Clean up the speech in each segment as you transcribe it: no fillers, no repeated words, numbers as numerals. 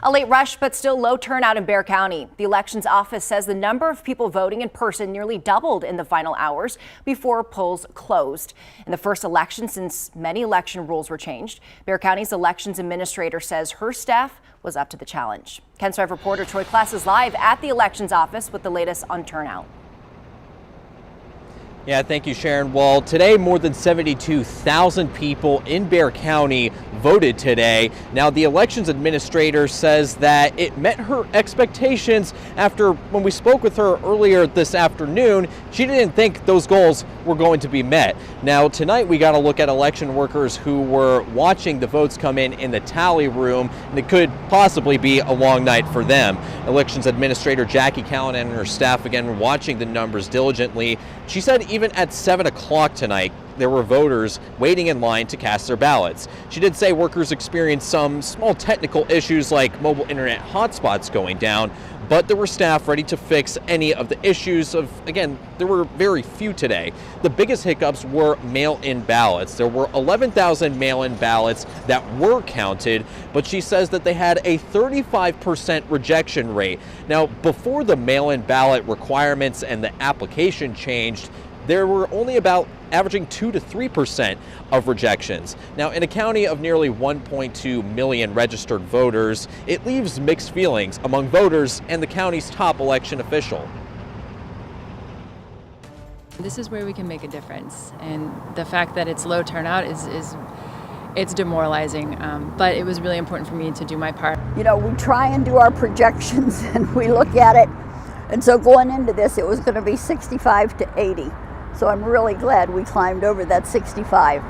A late rush, but still low turnout in Bexar County. The elections office says the number of people voting in person nearly doubled in the final hours before polls closed. In the first election since many election rules were changed, Bexar County's elections administrator says her staff was up to the challenge. KENS 5 reporter Troy Kless is live at the elections office with the latest on turnout. Yeah, thank you, Sharon. Well, today more than 72,000 people in Bexar County voted today. Now, the elections administrator says that it met her expectations after when we spoke with her earlier this afternoon, she didn't think those goals were going to be met. Now, tonight we got to look at election workers who were watching the votes come in the tally room, and it could possibly be a long night for them. Elections administrator Jackie Callan and her staff, again, were watching the numbers diligently. She said even at 7 o'clock tonight, there were voters waiting in line to cast their ballots. She did say workers experienced some small technical issues like mobile internet hotspots going down, but there were staff ready to fix any of the issues again, there were very few today. The biggest hiccups were mail-in ballots. There were 11,000 mail-in ballots that were counted, but she says that they had a 35% rejection rate. Now, before the mail-in ballot requirements and the application changed, there were only about averaging 2 to 3% of rejections. Now, in a county of nearly 1.2 million registered voters, it leaves mixed feelings among voters and the county's top election official. This is where we can make a difference, and the fact that it's low turnout it's demoralizing, but it was really important for me to do my part. You know, we try and do our projections and we look at it, and so going into this it was going to be 65 to 80. So I'm really glad we climbed over that 65.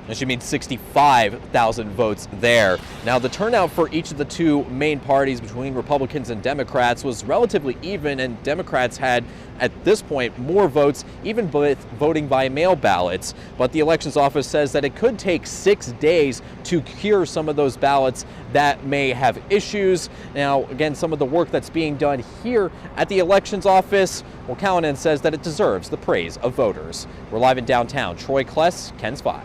And she means 65,000 votes there. Now, the turnout for each of the two main parties between Republicans and Democrats was relatively even, and Democrats had, at this point, more votes, even with voting by mail ballots. But the elections office says that it could take 6 days to cure some of those ballots that may have issues. Now, again, some of the work that's being done here at the elections office, well, Callanan says that it deserves the praise of voters. We're live in downtown. Troy Kless, KENS 5.